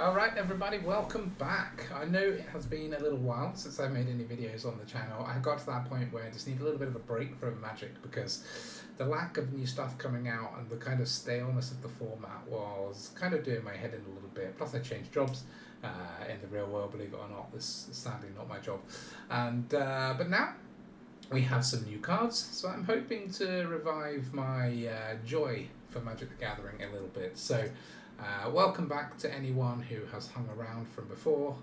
Alright everybody, welcome back. I know it has been a little while since I made any videos on the channel. I got to that point where I just need a little bit of a break from Magic because the lack of new stuff coming out and the kind of staleness of the format was kind of doing my head in a little bit. Plus I changed jobs in the real world, believe it or not. This is sadly not my job. And but now we have some new cards, so I'm hoping to revive my joy for Magic the Gathering a little bit. So welcome back to anyone who has hung around from before,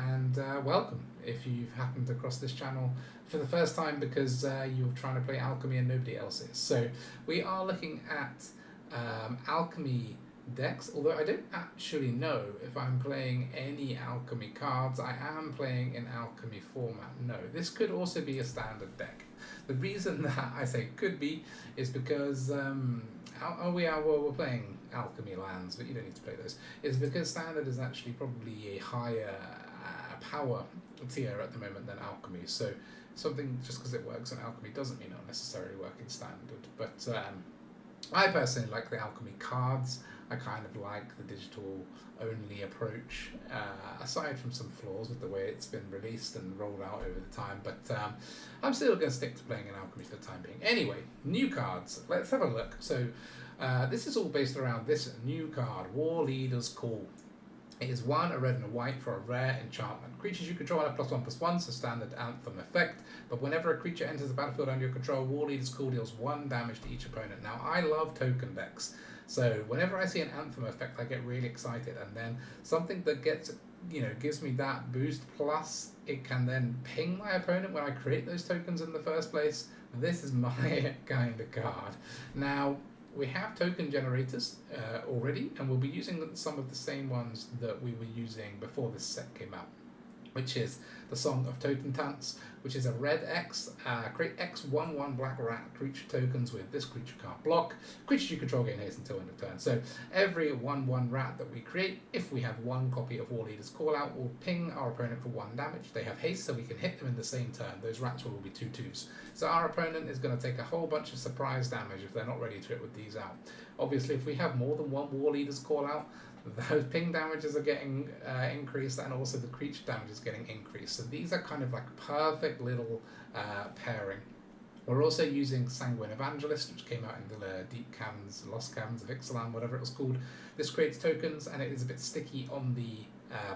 and welcome if you've happened across this channel for the first time because you're trying to play Alchemy and nobody else is. So we are looking at Alchemy decks, although I don't actually know if I'm playing any Alchemy cards. I am playing in Alchemy format. No, this could also be a standard deck. The reason that I say could be is because we're playing Alchemy lands, but you don't need to play those, is because standard is actually probably a higher power tier at the moment than Alchemy. So something just because it works in Alchemy doesn't mean it'll necessarily work in standard. But I personally like the Alchemy cards. I kind of like the digital only approach, aside from some flaws with the way it's been released and rolled out over the time, but I'm still going to stick to playing in Alchemy for the time being. Anyway, new cards, let's have a look. So this is all based around this new card, Warleader's Call. It is a red and a white for a rare enchantment. Creatures you control have +1/+1, so standard anthem effect. But whenever a creature enters the battlefield under your control, Warleader's Call deals 1 damage to each opponent. Now, I love token decks, so whenever I see an anthem effect, I get really excited. And then something that gives me that boost, plus it can then ping my opponent when I create those tokens in the first place. This is my kind of card. Now, we have token generators already, and we'll be using some of the same ones that we were using before this set came out, which is the Song of Totentanz, which is a red X, create X 1/1 black rat creature tokens with this creature can't block. Creatures you control gain haste until end of turn. So every 1/1 rat that we create, if we have one copy of Warleader's Callout, will ping our opponent for 1 damage. They have haste, so we can hit them in the same turn. Those rats will be 2/2s. So our opponent is going to take a whole bunch of surprise damage if they're not ready to hit with these out. Obviously, if we have more than one Warleader's Callout, those ping damages are getting increased, and also the creature damage is getting increased. So these are kind of like perfect little pairing. We're also using Sanguine Evangelist, which came out in the Deep Cams, Lost Cams of Ixalan, whatever it was called. This creates tokens, and it is a bit sticky on the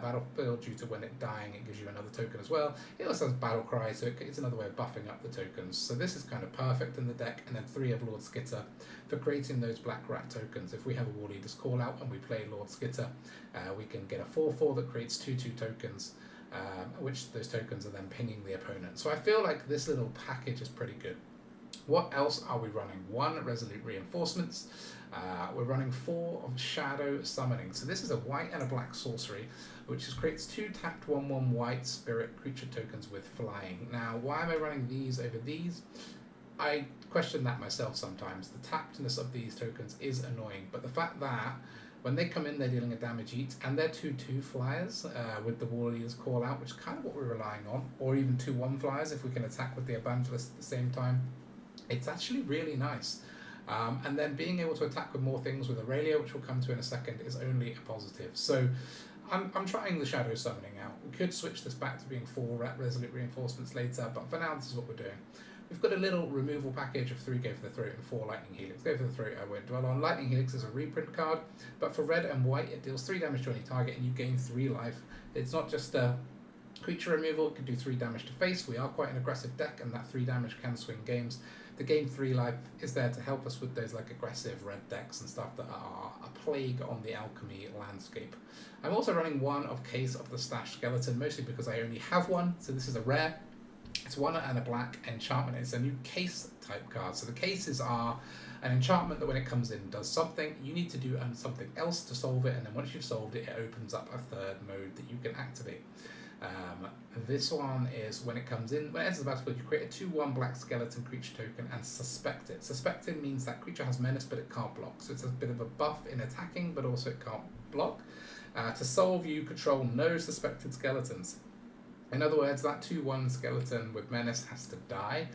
battlefield due to when it dying, it gives you another token as well. It also has Battle Cry, so it's another way of buffing up the tokens. So this is kind of perfect in the deck. And then 3 of Lord Skitter for creating those black rat tokens. If we have a Warleader's Callout and we play Lord Skitter, we can get a 4/4 that creates 2/2 tokens, which those tokens are then pinging the opponent. So I feel like this little package is pretty good. What else are we running? 1 Resolute Reinforcements. We're running 4 of Shadow Summoning. So this is a white and a black sorcery, which creates 2 tapped 1/1 white spirit creature tokens with flying. Now, why am I running these over these? I question that myself sometimes. The tappedness of these tokens is annoying, but the fact that when they come in, they're dealing a damage each, and they're 2/2 flyers with the Warleader's Callout, which is kind of what we're relying on, or even 2/1 flyers if we can attack with the Evangelist at the same time. It's actually really nice. And then being able to attack with more things with Aurelia, which we'll come to in a second, is only a positive. So I'm trying the Shadow Summoning out. We could switch this back to being 4 Resolute Reinforcements later, but for now this is what we're doing. We've got a little removal package of 3 Go for the Throat and 4 Lightning Helix. Go for the Throat I won't dwell on. Lightning Helix is a reprint card, but for red and white it deals 3 damage to any target and you gain 3 life. It's not just a creature removal, it can do 3 damage to face. We are quite an aggressive deck, and that 3 damage can swing games. The gain 3 life is there to help us with those like aggressive red decks and stuff that are a plague on the Alchemy landscape. I'm also running 1 of Case of the Stashed Skeleton, mostly because I only have 1, so this is a rare. It's 1 and a black enchantment. It's a new case type card. So the cases are an enchantment that when it comes in does something. You need to do something else to solve it, and then once you've solved it, it opens up a 3rd mode that you can activate. This one is when it comes in, when it enters the battlefield, you create a 2/1 black skeleton creature token and suspect it. Suspected means that creature has menace but it can't block. So it's a bit of a buff in attacking, but also it can't block. To solve, you control no suspected skeletons. In other words, that 2/1 skeleton with menace has to die.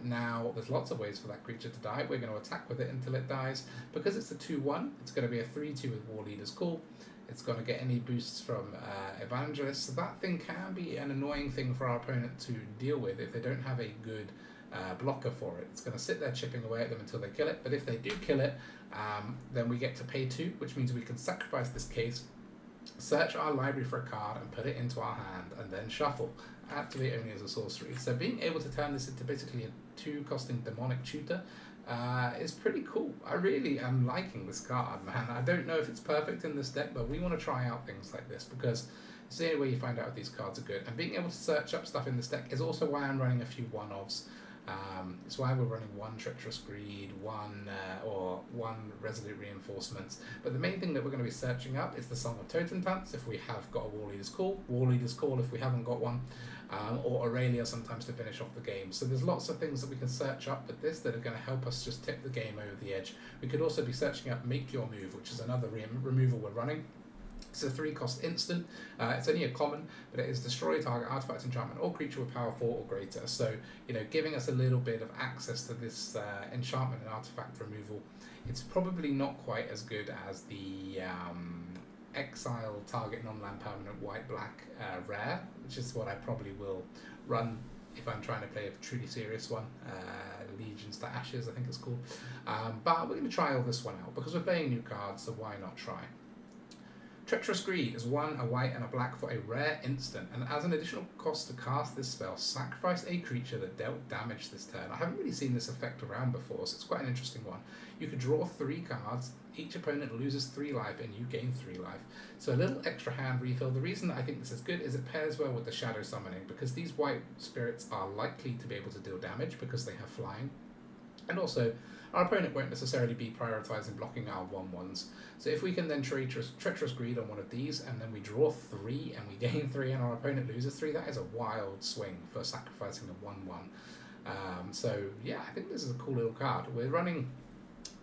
Now, there's lots of ways for that creature to die. We're going to attack with it until it dies. Because it's a 2/1, it's going to be a 3/2 with Warleader's Call. It's going to get any boosts from Evangelist. So that thing can be an annoying thing for our opponent to deal with if they don't have a good blocker for it. It's going to sit there chipping away at them until they kill it, but if they do kill it, then we get to pay 2, which means we can sacrifice this case, search our library for a card and put it into our hand, and then shuffle. Activate only as a sorcery. So being able to turn this into basically a 2-costing demonic tutor is pretty cool. I really am liking this card, man. I don't know if it's perfect in this deck, but we want to try out things like this because it's the only way you find out if these cards are good. And being able to search up stuff in this deck is also why I'm running a few one-offs. It's why we're running 1 Treacherous Greed, 1 Resolute Reinforcements. But the main thing that we're going to be searching up is the Song of Totentanz if we have got a Warleader's Call, Warleader's Call if we haven't got one, or Aurelia sometimes to finish off the game. So there's lots of things that we can search up with this that are going to help us just tip the game over the edge. We could also be searching up Make Your Move, which is another removal we're running. It's a 3-cost instant. It's only a common, but it is destroy target artifact, enchantment, or creature with power 4 or greater. So, giving us a little bit of access to this enchantment and artifact removal. It's probably not quite as good as the exile target non-land permanent white-black rare, which is what I probably will run if I'm trying to play a truly serious one. Legions to Ashes, I think it's called. But we're going to try all this one out because we're playing new cards, so why not try? Treacherous Greed is 1, a white and a black for a rare instant, and as an additional cost to cast this spell, sacrifice a creature that dealt damage this turn. I haven't really seen this effect around before, so it's quite an interesting one. You could draw 3 cards, each opponent loses 3 life, and you gain 3 life. So a little extra hand refill. The reason that I think this is good is it pairs well with the Shadow Summoning, because these white spirits are likely to be able to deal damage because they have flying, and also our opponent won't necessarily be prioritising blocking our 1/1s. So if we can then Treacherous Greed on one of these, and then we draw 3 and we gain 3 and our opponent loses 3, that is a wild swing for sacrificing a 1/1. So yeah, I think this is a cool little card. We're running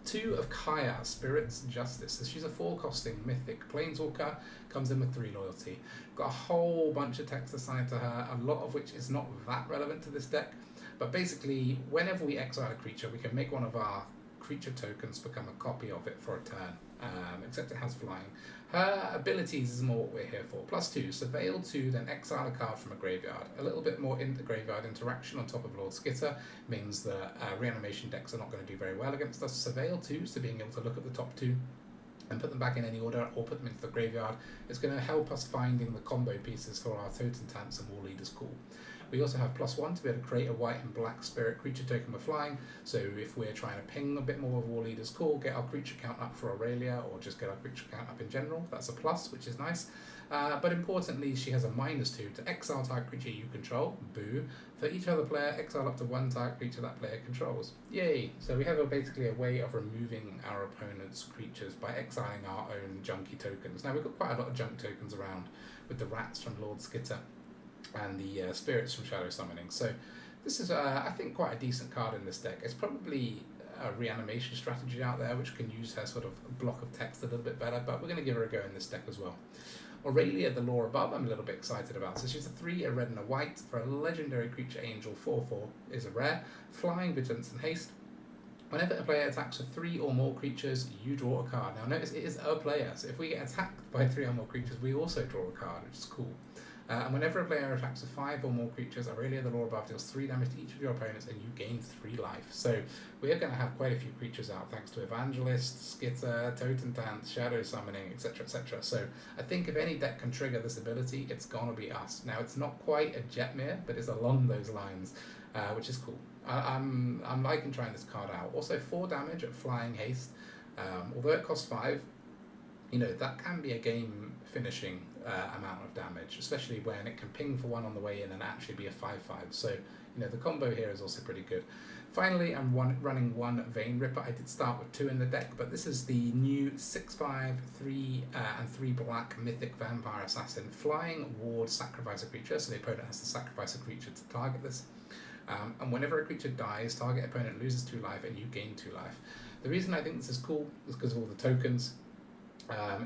2 of Kaya, Spirit's Justice. So she's a 4-costing mythic planeswalker, comes in with 3 loyalty. Got a whole bunch of text assigned to her, a lot of which is not that relevant to this deck. But basically, whenever we exile a creature, we can make one of our creature tokens become a copy of it for a turn, except it has flying. Her abilities is more what we're here for. +2, surveil 2, then exile a card from a graveyard. A little bit more graveyard interaction on top of Lord Skitter means that reanimation decks are not going to do very well against us. Surveil 2, so being able to look at the top 2 and put them back in any order or put them into the graveyard is going to help us finding the combo pieces for our Totentanz and Warleader's Call. We also have +1 to be able to create a white and black spirit creature token with flying, so if we're trying to ping a bit more of Warleader's Call, get our creature count up for Aurelia, or just get our creature count up in general, that's a plus, which is nice. But importantly, she has a -2 to exile target creature you control, boo. For each other player, exile up to 1 target creature that player controls. Yay! So we have basically a way of removing our opponent's creatures by exiling our own junky tokens. Now we've got quite a lot of junk tokens around with the rats from Lord Skitter and the spirits from Shadow Summoning. So this is, I think, quite a decent card in this deck. It's probably a reanimation strategy out there which can use her sort of block of text a little bit better, but we're going to give her a go in this deck as well. Aurelia, the Law Above, I'm a little bit excited about. So she's a 3, a red and a white for a legendary creature angel, 4/4 is a rare, flying, vigilance and haste. Whenever a player attacks with 3 or more creatures, you draw a card. Now notice it is a player, so if we get attacked by 3 or more creatures, we also draw a card, which is cool. And whenever a player attacks with 5 or more creatures, Aurelia the Law Above deals 3 damage to each of your opponents and you gain 3 life. So we are going to have quite a few creatures out thanks to Evangelist, Skitter, Totentanz, Shadow Summoning, etc, etc. So I think if any deck can trigger this ability, it's going to be us. Now it's not quite a Jetmir, but it's along those lines, which is cool. I'm liking trying this card out. Also 4 damage at Flying Haste. Although it costs 5, that can be a game finishing amount of damage, especially when it can ping for 1 on the way in and actually be a 5/5. So the combo here is also pretty good. Finally, I'm running 1 Vein Ripper. I did start with 2 in the deck, but this is the new 6/5, 3 and 3 black mythic vampire assassin. Flying ward, sacrifice a creature, so the opponent has to sacrifice a creature to target this. And whenever a creature dies, target opponent loses 2 life and you gain 2 life. The reason I think this is cool is because of all the tokens.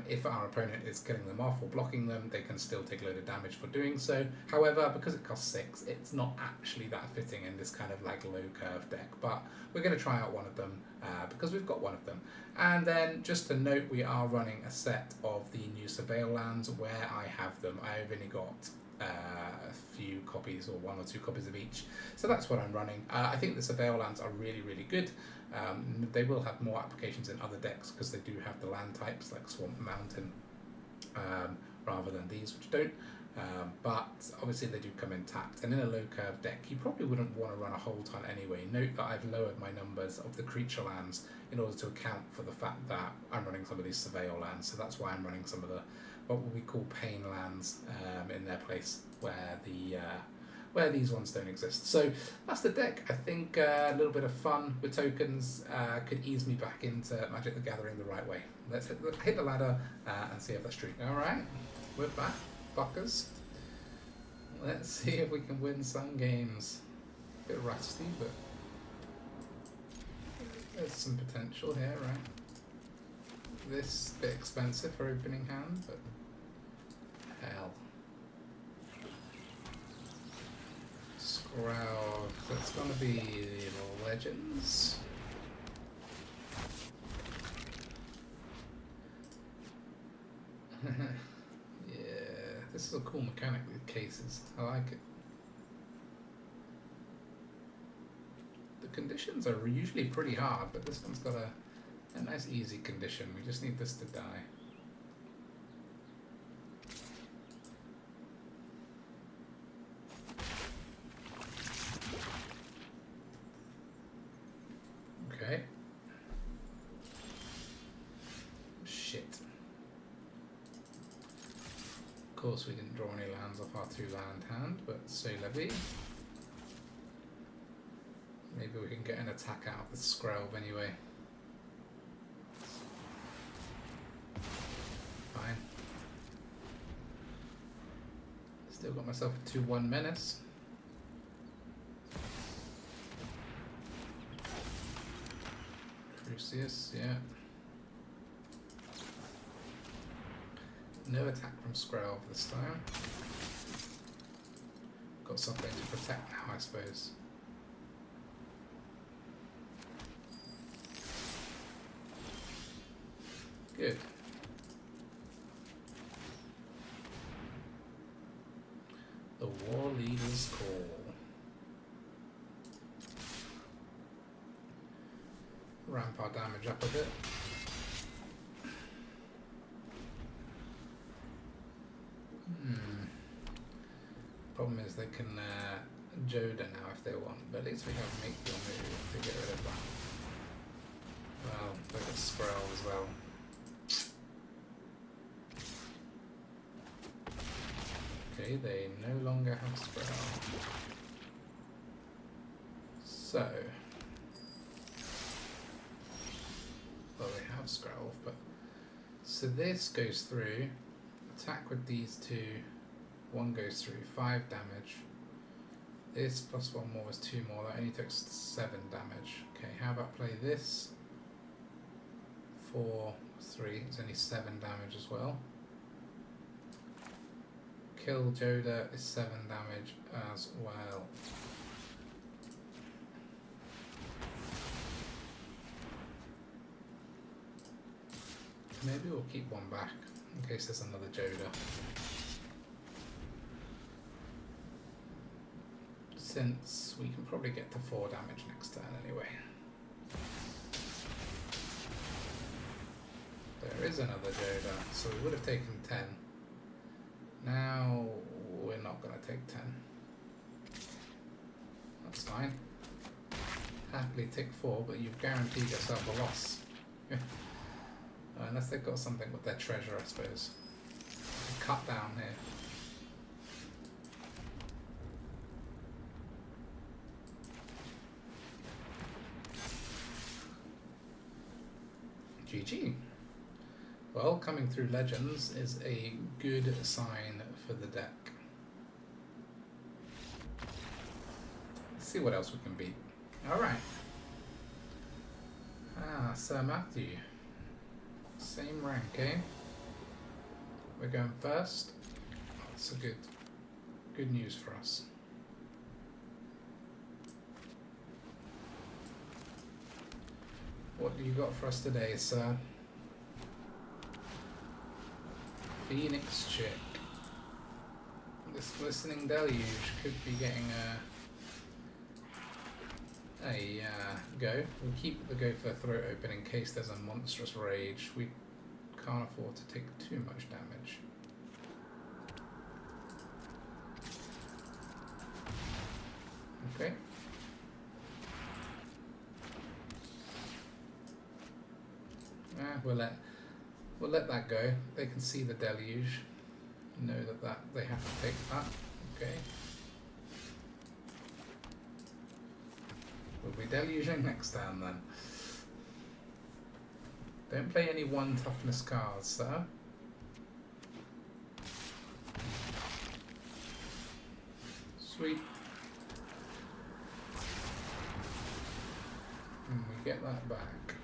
If our opponent is killing them off or blocking them, they can still take a load of damage for doing so. However, because it costs 6, it's not actually that fitting in this kind of like low curve deck, but we're going to try out one of them because we've got one of them. And then just to note, we are running a set of the new Surveil lands where I have them. I've only got a few copies, or 1 or 2 copies of each, so that's what I'm running. I think the Surveil lands are really, really good. They will have more applications in other decks because they do have the land types like Swamp Mountain rather than these, which don't. But obviously they do come in tapped, and in a low curve deck you probably wouldn't want to run a whole ton anyway. Note that I've lowered my numbers of the creature lands in order to account for the fact that I'm running some of these Surveil lands, so that's why I'm running some of the what we call pain lands in their place where these ones don't exist. So that's the deck. I think a little bit of fun with tokens could ease me back into Magic the Gathering the right way. Let's hit the ladder and see if that's true. Alright, we're back, fuckers. Let's see if we can win some games. A bit rusty, but there's some potential here, right? This bit expensive for opening hand, but hell. Scroll, that's gonna be Legends. Yeah, this is a cool mechanic with cases. I like it. The conditions are usually pretty hard, but this one's got a nice easy condition. We just need this to die. Okay. Shit. Of course we didn't draw any lands off our 2-land hand, but so la vie. Maybe we can get an attack out of the Skrelv anyway. Fine. Still got myself a 2/1 menace. Crucius, yeah. No attack from Skrelv this time. Got something to protect now, I suppose. Good. The Warleader's Call. Ramp our damage up a bit. Problem is they can Joda now if they want, but at least we have Make Your Move to get rid of that. Well, they've got Skrelv as well. Okay, they no longer have Skrelv. So, well, they have Skrelv, but so this goes through. Attack with these two. 1 goes through, 5 damage. This plus 1 more is 2 more. That only took 7 damage. Okay, how about play this? 4, 3. It's only 7 damage as well. Kill Joda is 7 damage as well. Maybe we'll keep 1 back in case there's another Joda. Since we can probably get to 4 damage next turn anyway. There is another Joda, so we would have taken 10. Now we're not going to take 10. That's fine. Happily take 4, but you've guaranteed yourself a loss. Unless they've got something with their treasure, I suppose. Cut down here. GG. Well, coming through Legends is a good sign for the deck. Let's see what else we can beat. Alright. Sir Matthew. Same rank, eh? We're going first. That's a good news for us. What do you got for us today, sir? Phoenix chick. This glistening deluge could be getting a go. We'll keep the go for throat open in case there's a monstrous rage. We can't afford to take too much damage. Okay. We'll let that go. They can see the deluge. Know that they have to take that. Okay. We'll be deluging next turn then. Don't play any 1 toughness cards, sir. Sweet. And we get that back.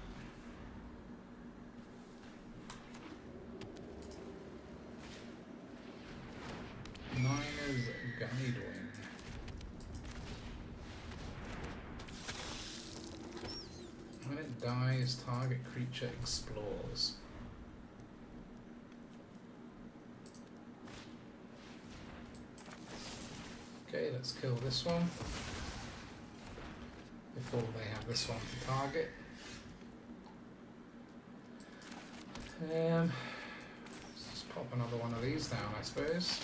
Miner's Guidewing. When it dies, target creature explores. Okay, let's kill this one before they have this one to target. Let's just pop another one of these down, I suppose.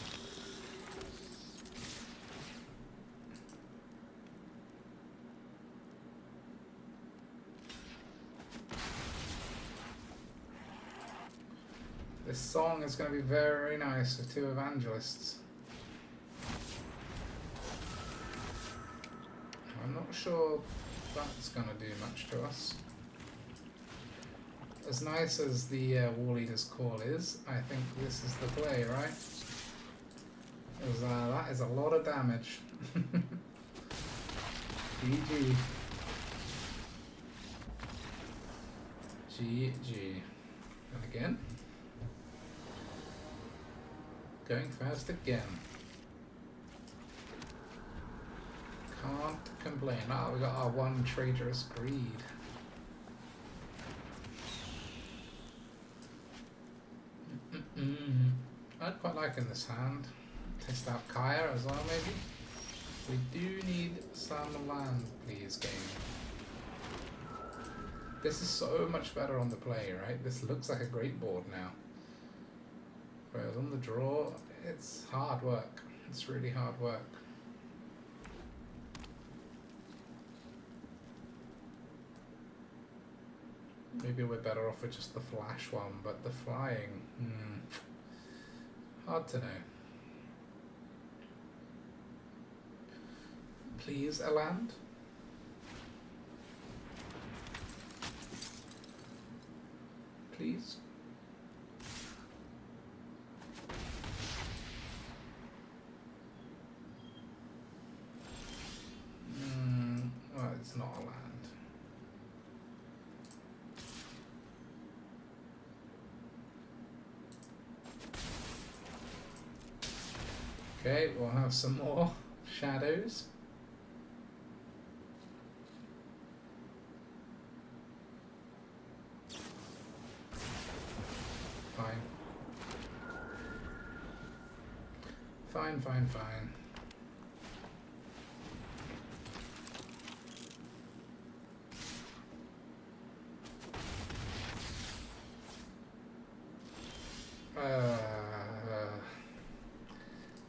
This song is going to be very nice with 2 evangelists. I'm not sure that's going to do much to us. As nice as the Warleader's call is, I think this is the play, right? Because that is a lot of damage. GG. GG. And again. Going fast again. Can't complain. Ah, we got our 1 Treacherous Greed. I'd quite like in this hand. Test out Kaya as well, maybe. We do need some land, please, game. This is so much better on the play, right? This looks like a great board now. Whereas on the draw, it's hard work. It's really hard work. Maybe we're better off with just the flash one, but the flying, hard to know. Please, a land? Please? Well, it's not a land. Okay, we'll have some more shadows. Fine. Fine, fine, fine.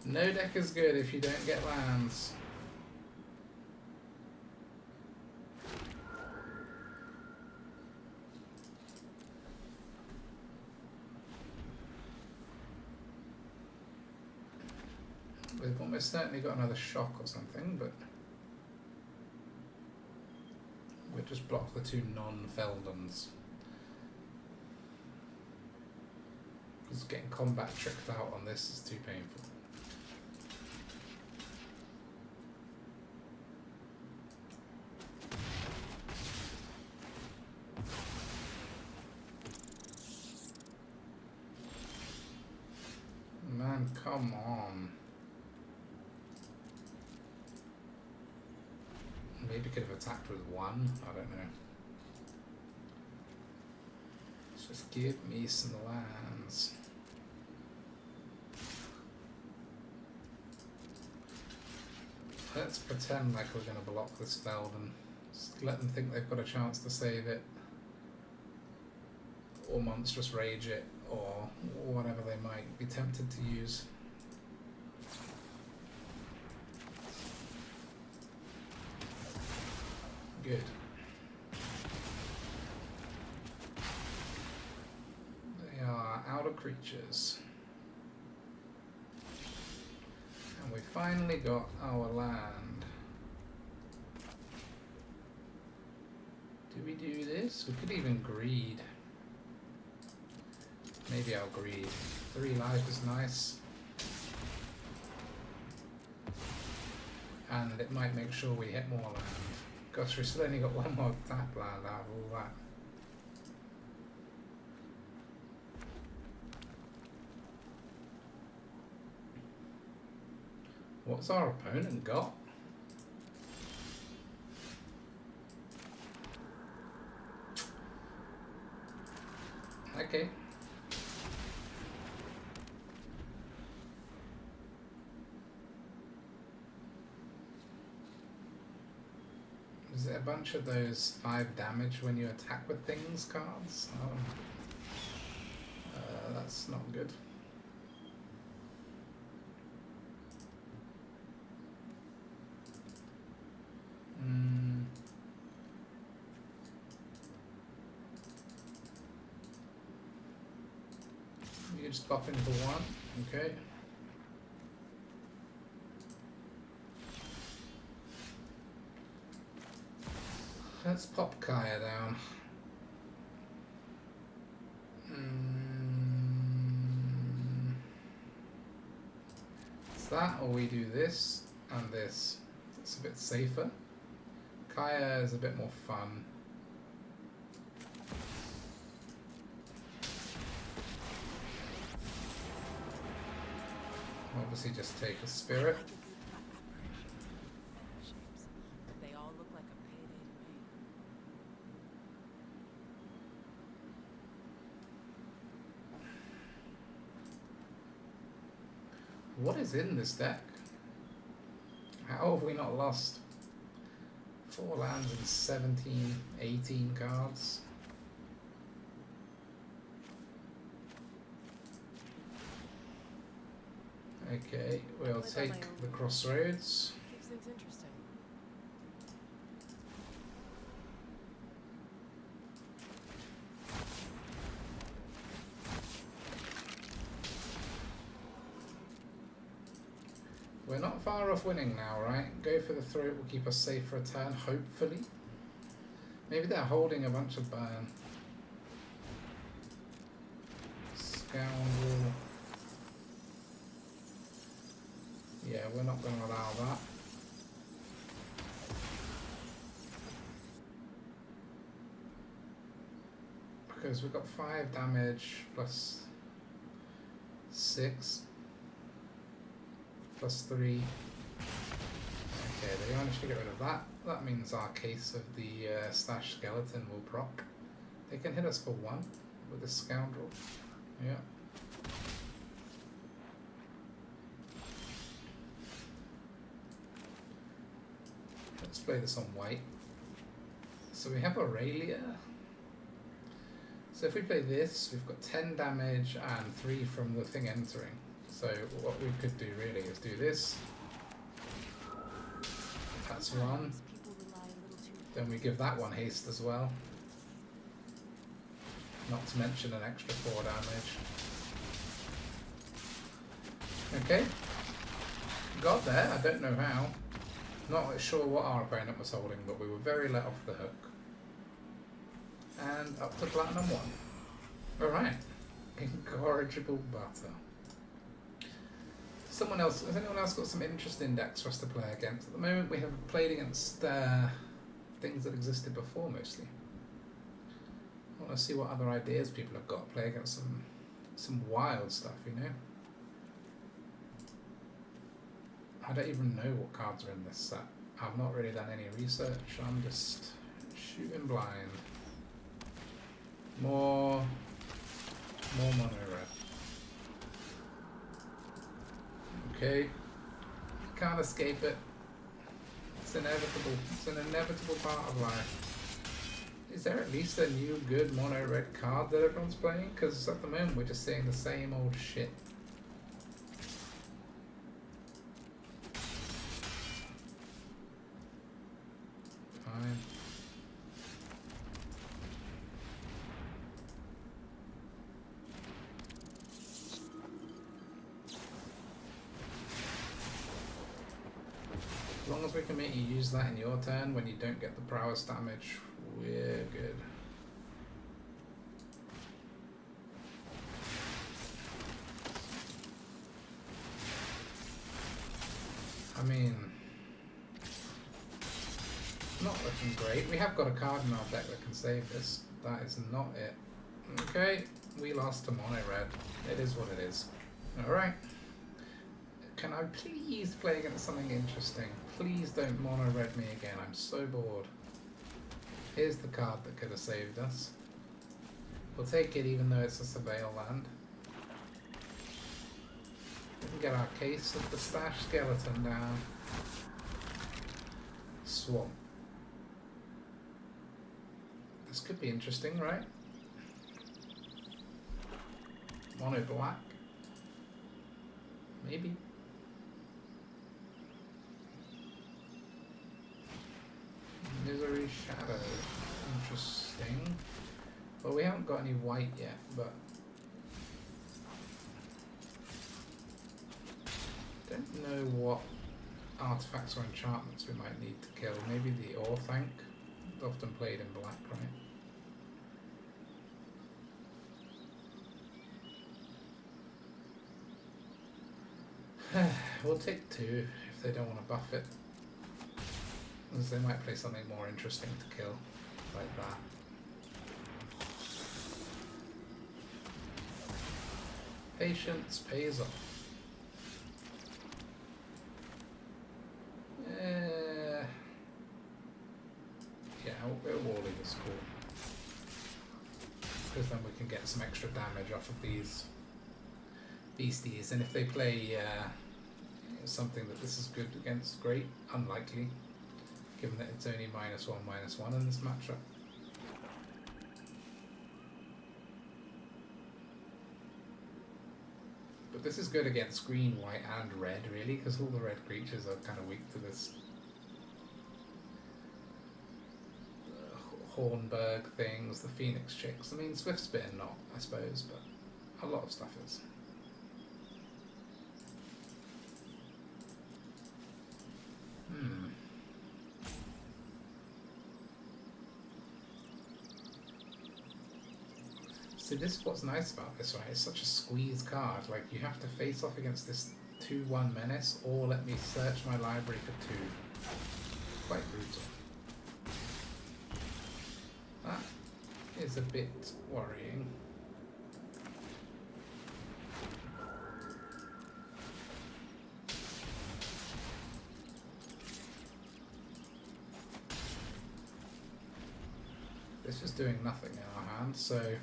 No deck is good if you don't get lands. We've almost certainly got another shock or something, but we'll just block the 2 non-Feldons. Because getting combat tricked out on this is too painful. come on. Maybe could have attacked with one, I don't know. Let's just give me some lands. Let's pretend like we're going to block this spell and just let them think they've got a chance to save it. Or Monstrous Rage it, or whatever they might be tempted to use. Good. They are outer creatures. And we finally got our land. Do we do this? We could even greed. Maybe I'll greed. 3 life is nice. And it might make sure we hit more land. Gosh, we've still only got 1 more tap land out of all that. What's our opponent got? Okay. Is it a bunch of those 5 damage when you attack with things cards? Oh. That's not good. You just pop into 1, okay. Let's pop Kaya down. It's that, or we do this and this. It's a bit safer. Kaya is a bit more fun. Obviously just take a spirit. They all look like a payday to me. What is in this deck? How have we not lost? 4 lands and 17, 18 cards. Okay, we'll take the Crossroads. Keeps things interesting. We're not far off winning now, right? Go for the throat will keep us safe for a turn, hopefully. Maybe they're holding a bunch of burn. Scoundrel. Yeah, we're not going to allow that. Because we've got 5 damage plus 6 plus 3. Okay, they managed to get rid of that. That means our case of the Stash Skeleton will proc. They can hit us for 1 with this Scoundrel. Yeah. Let's play this on white. So we have Aurelia. So if we play this, we've got 10 damage and 3 from the thing entering. So what we could do really is do this. That's 1. Then we give that 1 haste as well. Not to mention an extra 4 damage. Okay. Got there, I don't know how. Not sure what our opponent was holding, but we were very let off the hook. And up to Platinum 1. Alright. Incorrigible Butter. Someone else, has anyone else got some interesting decks for us to play against? At the moment we have played against things that existed before mostly. I want to see what other ideas people have got. Play against some wild stuff, you know? I don't even know what cards are in this set. I've not really done any research. I'm just shooting blind. More mono red. Okay. Can't escape it. It's inevitable. It's an inevitable part of life. Is there at least a new good mono red card that everyone's playing? Because at the moment we're just seeing the same old shit. Fine. As long as we can make you use that in your turn when you don't get the prowess damage, we're good. I mean, not looking great. We have got a card in our deck that can save this. That is not it. Okay, we lost to mono red. It is what it is. Alright. Can I please play against something interesting? Please don't mono red me again. I'm so bored. Here's the card that could have saved us. We'll take it even though it's a surveil land. We can get our Case of the Stash Skeleton down. Swamp. This could be interesting, right? Mono black. Maybe. Misery Shadow. Interesting. Well, we haven't got any white yet, but don't know what artifacts or enchantments we might need to kill. Maybe the Orthanc, often played in black, right? We'll take 2 if they don't want to buff it. Because they might play something more interesting to kill, like that. Patience pays off. Yeah, Warleader's cool. Because then we can get some extra damage off of these beasties. And if they play something that this is good against, great. Unlikely, given that it's only -1/-1 in this matchup. But this is good against green, white, and red, really, because all the red creatures are kind of weak to this Hornburg things, the Phoenix chicks. I mean, Swiftspin not, I suppose, but a lot of stuff is. See, this is what's nice about this, right? It's such a squeeze card. Like, you have to face off against this 2/1 menace, or let me search my library for 2. Quite brutal. That is a bit worrying. This is doing nothing in our hand, so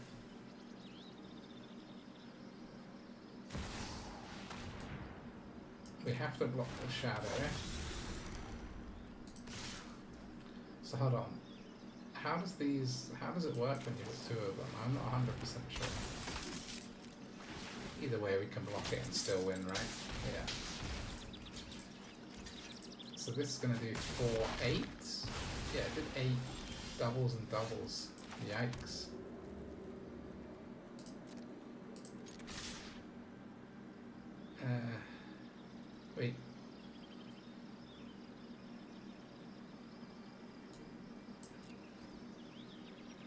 we have to block the shadow. So hold on. How does it work when you have 2 of them? I'm not 100% sure. Either way, we can block it and still win, right? Yeah. So this is going to do 4, 8. Yeah, it did 8 doubles and doubles. Yikes. Wait.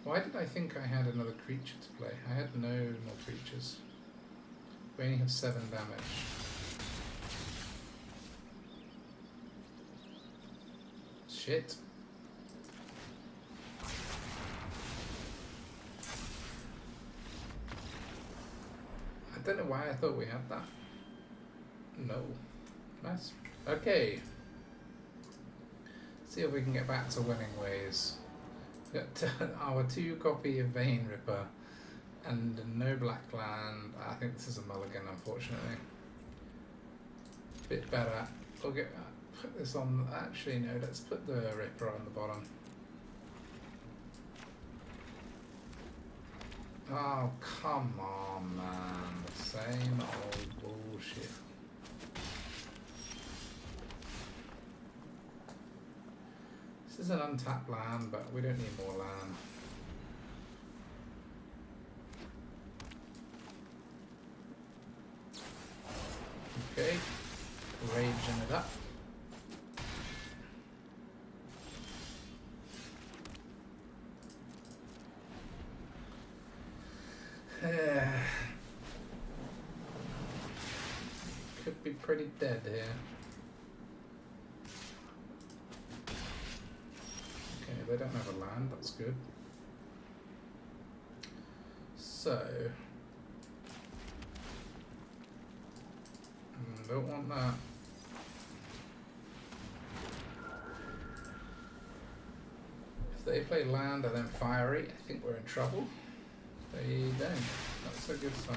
Why did I think I had another creature to play? I had no more creatures. We only have 7 damage. Shit. I don't know why I thought we had that. No. Nice. Okay. See if we can get back to winning ways. Got our 2-copy of Vein Ripper and no black land. I think this is a mulligan, unfortunately. Bit better. We'll get put this on. Actually, no. Let's put the Ripper on the bottom. Oh, come on, man. The same old bullshit. This is an untapped land, but we don't need more land. Okay. Raging it up. Could be pretty dead here. Okay, they don't have a land, that's good. So, don't want that. If they play land and then fiery, I think we're in trouble. They don't. That's a good sign.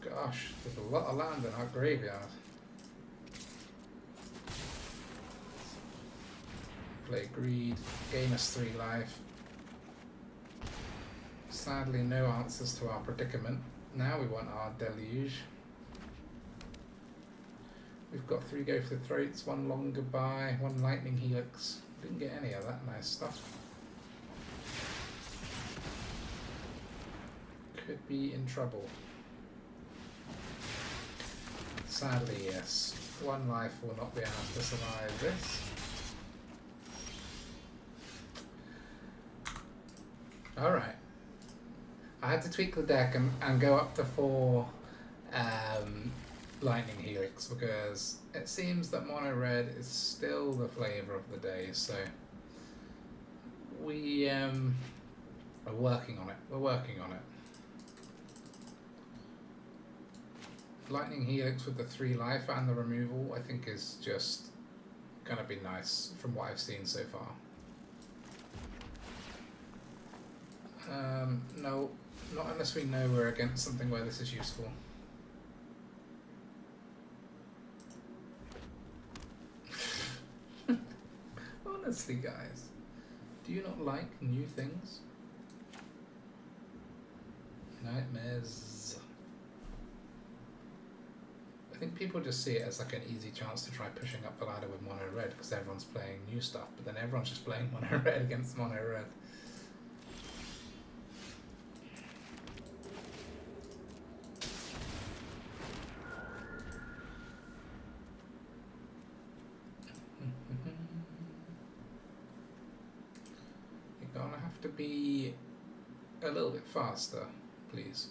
Gosh, there's a lot of land in our graveyard. Play Greed, gain us 3 life. Sadly, no answers to our predicament. Now we want our deluge. We've got 3 Go for the Throats, 1 Long Goodbye, 1 Lightning Helix. Didn't get any of that nice stuff. Could be in trouble. Sadly, yes. 1 life will not be enough to survive this. Alright. I had to tweak the deck and go up to 4 Lightning Helix because it seems that mono red is still the flavour of the day, so we are working on it. We're working on it. Lightning Helix with the 3 life and the removal I think is just gonna be nice from what I've seen so far. No, not unless we know we're against something where this is useful. Honestly, guys, do you not like new things? Nightmares. I think people just see it as like an easy chance to try pushing up the ladder with mono red because everyone's playing new stuff, but then everyone's just playing mono red against mono red. You're gonna have to be a little bit faster, please.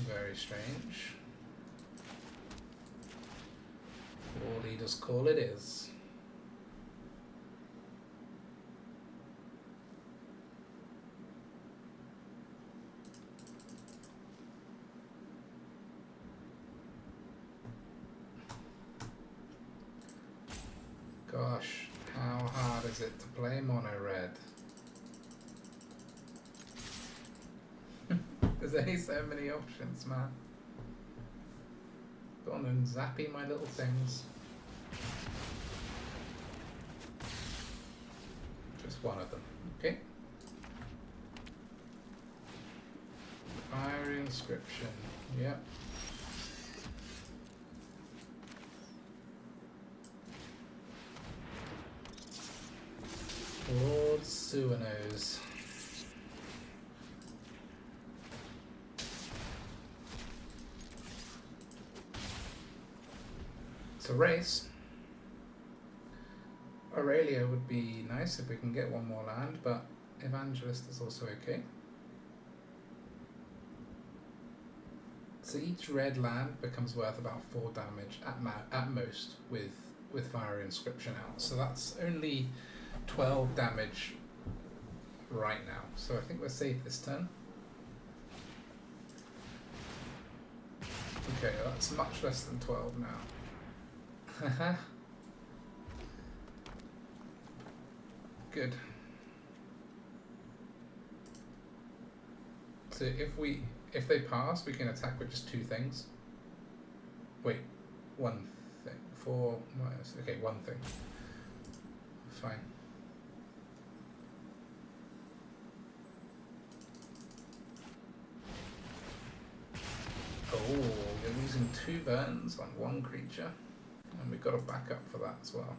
Very strange. Warleader's call it is. Gosh, how hard is it to play mono red? There's only so many options, man. Go on and zappy my little things. Just one of them, okay? Fiery Inscription, yep. Lord Suanos. It's a race. Aurelia would be nice if we can get 1 more land, but Evangelist is also okay. So each red land becomes worth about 4 damage at most with Fiery Inscription out. So that's only 12 damage right now. So I think we're safe this turn. Okay, that's much less than 12 now. Good. So if they pass, we can attack with just 2 things. Wait, 1 thing. 4 minus. Okay, 1 thing. Fine. Oh, you're using 2 burns on 1 creature, and we've got a backup for that as well.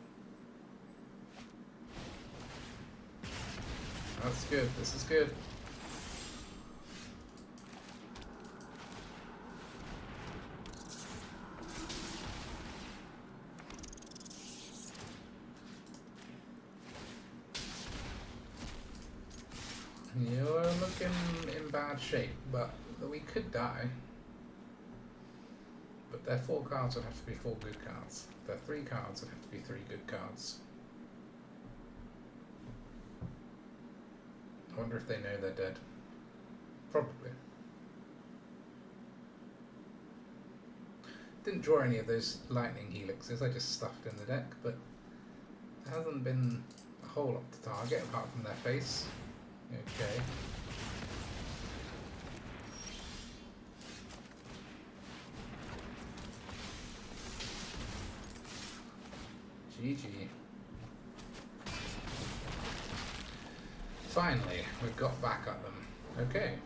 That's good. This is good. You're looking in bad shape, but we could die. But their 4 cards would have to be 4 good cards. Their 3 cards would have to be 3 good cards. I wonder if they know they're dead. Probably. Didn't draw any of those Lightning Helixes, I just stuffed in the deck, but there hasn't been a whole lot to target apart from their face. Okay. GG. Finally, we've got back at them. Okay.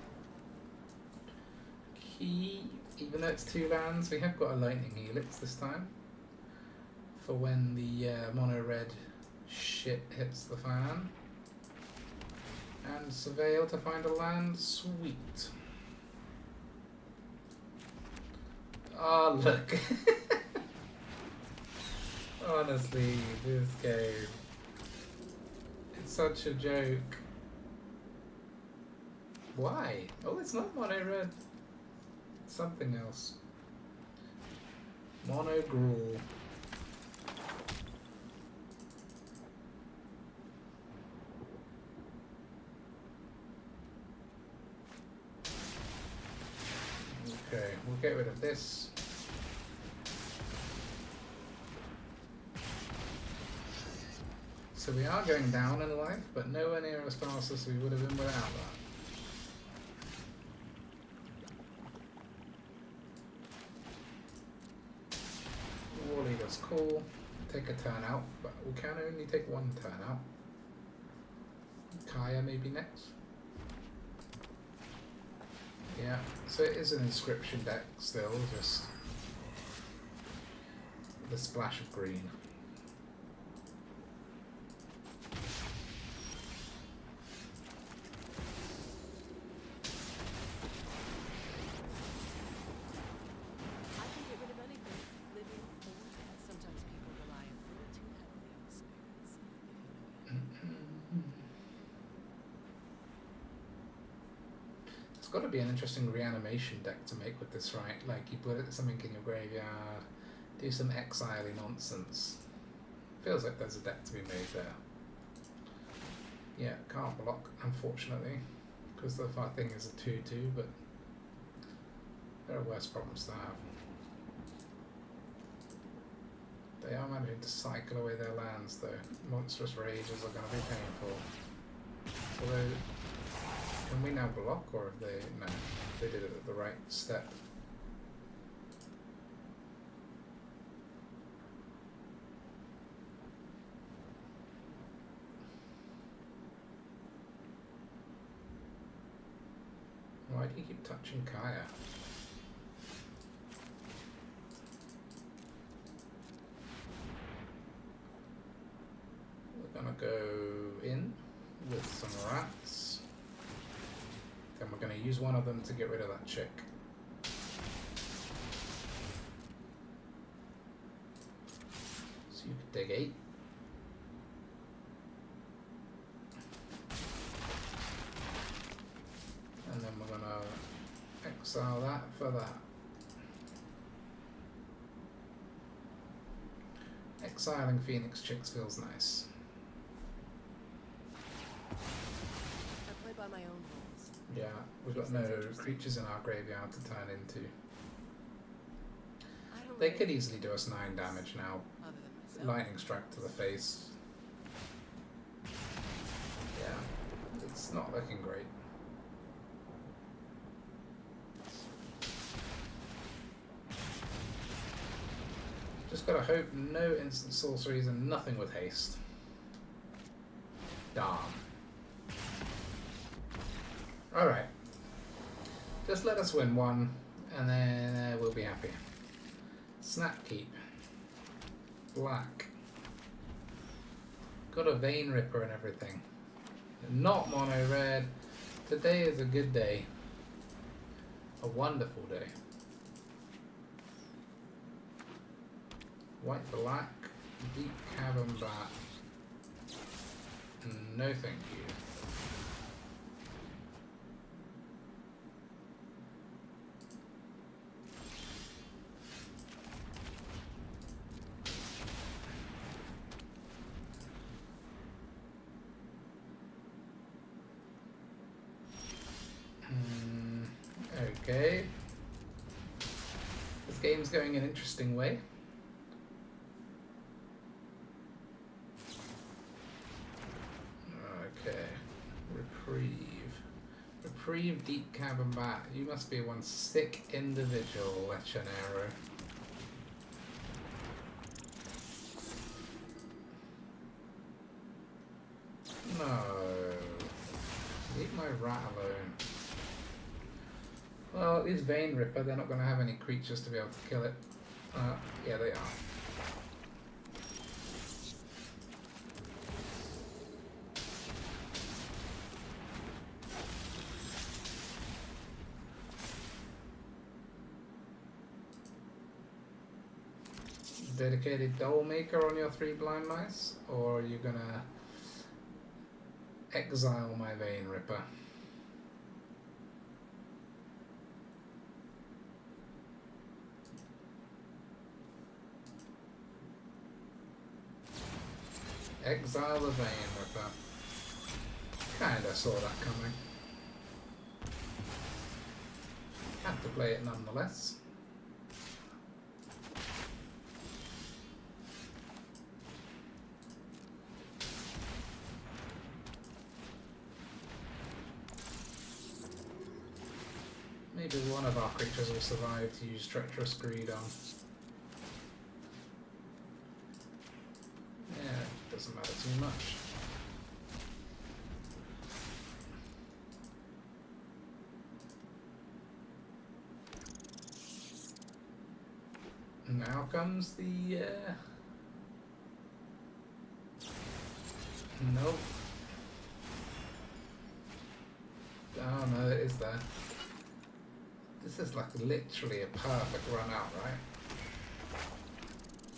Key, even though it's 2 lands, we have got a Lightning Helix this time. For when the mono red shit hits the fan. And Surveil to find a land. Sweet. Oh, look. Honestly, this game. It's such a joke. Why? Oh, it's not mono red. It's something else. Mono gruel. Okay, we'll get rid of this. So we are going down in life, but nowhere near as fast as we would have been without that. Warleader's cool. Take a turn out, but we can only take 1 turn out. Kaya maybe next. Yeah, so it is an inscription deck still, just with a splash of green. I can get rid of anything, living or dead. Sometimes people rely a little too heavily on spirits, if you know what I mean. It's got to be an interesting reanimation deck to make with this, right? Like you put something in your graveyard, do some exile-y nonsense. Feels like there's a deck to be made there. Yeah, can't block, unfortunately, because the thing is a 2/2, but there are worse problems to have. They are managing to cycle away their lands, though. Monstrous Rages are going to be painful. Although, can we now block, or have they... No, they did it at the right step. Why do you keep touching Kaya? We're gonna go in with some rats. Then we're gonna use one of them to get rid of that chick. So you could dig 8. And then we're gonna exile that for that. Exiling Phoenix Chicks feels nice. I play by my own rules. Yeah, we've got no creatures in our graveyard to turn into. I don't They really could easily do us 9 damage now. other than myself. Lightning strike to the face. Yeah, it's not looking great. Just gotta hope no instant sorceries and nothing with haste. Darn. Alright. Just let us win one, and then we'll be happy. Snapkeep. Black. Got a Vein Ripper and everything. Not mono red. Today is a good day. A wonderful day. White black. Deep Cavern Bat. No thank you. Okay. This game's going an interesting way. Okay. Reprieve. Reprieve Deep Cavern Bat. You must be one sick individual, Lechenero. No. Leave my rat alone. Well, at least Vein Ripper, they're not going to have any creatures to be able to kill it. Yeah, they are. Dedicated Doll Maker on your 3 blind mice? Or are you going to exile my Vein Ripper? Exile the Vein Ripper. Kinda saw that coming. Had to play it nonetheless. Maybe one of our creatures will survive to use Treacherous Greed on. Doesn't matter too much. Now comes the nope. Oh no, it is there. This is like literally a perfect run out, right?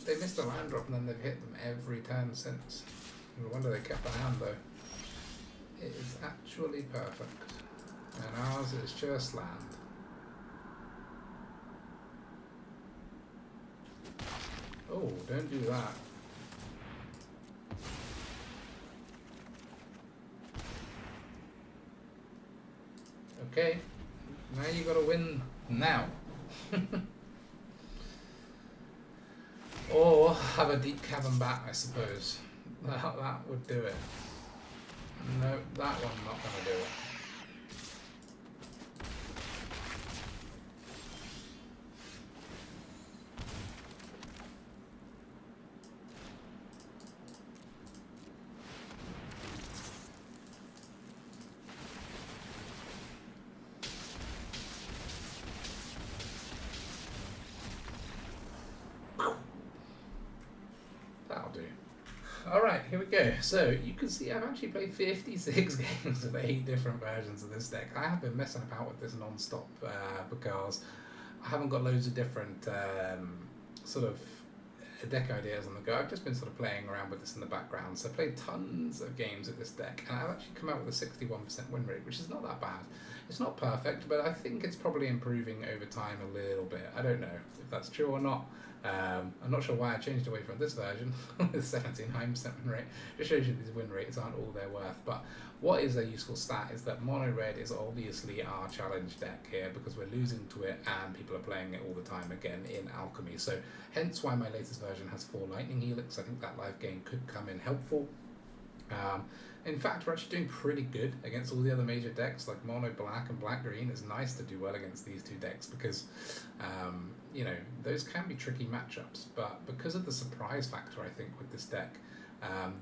They missed a land drop and then they've hit them every turn since. No wonder they kept the hand though. It is actually perfect. And ours is just land. Oh, don't do that. Okay. Now you gotta win now. Or have a Deep Cavern Bat, I suppose. That would do it. No, that one not gonna do it. Alright, here we go. So, you can see I've actually played 56 games of 8 different versions of this deck. I have been messing about with this non-stop because I haven't got loads of different sort of deck ideas on the go. I've just been sort of playing around with this in the background. So I played tons of games of this deck, and I've actually come out with a 61% win rate, which is not that bad. It's not perfect, but I think it's probably improving over time a little bit. I don't know if that's true or not. I'm not sure why I changed away from this version. The 17 high win rate just shows you these win rates aren't all they're worth. But what is a useful stat is that mono red is obviously our challenge deck here because we're losing to it and people are playing it all the time again in Alchemy. So hence why my latest version has 4 Lightning Helix. I think that live gain could come in helpful. In fact, we're actually doing pretty good against all the other major decks like mono black and black green. It's nice to do well against these two decks because you know, those can be tricky matchups, but because of the surprise factor, I think with this deck,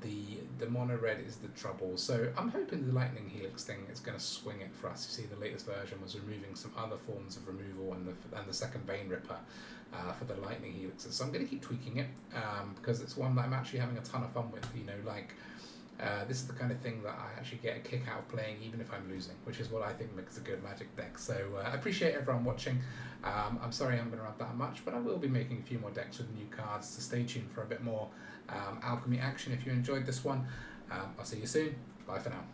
the mono red is the trouble. So I'm hoping the Lightning Helix thing is going to swing it for us. You see, the latest version was removing some other forms of removal and the second Vein Ripper for the Lightning Helixes. So I'm going to keep tweaking it because it's one that I'm actually having a ton of fun with. You know, like this is the kind of thing that I actually get a kick out of playing even if I'm losing, which is what I think makes a good Magic deck. So I appreciate everyone watching. I'm sorry I'm going to run that much, but I will be making a few more decks with new cards, so stay tuned for a bit more Alchemy action if you enjoyed this one. I'll see you soon. Bye for now.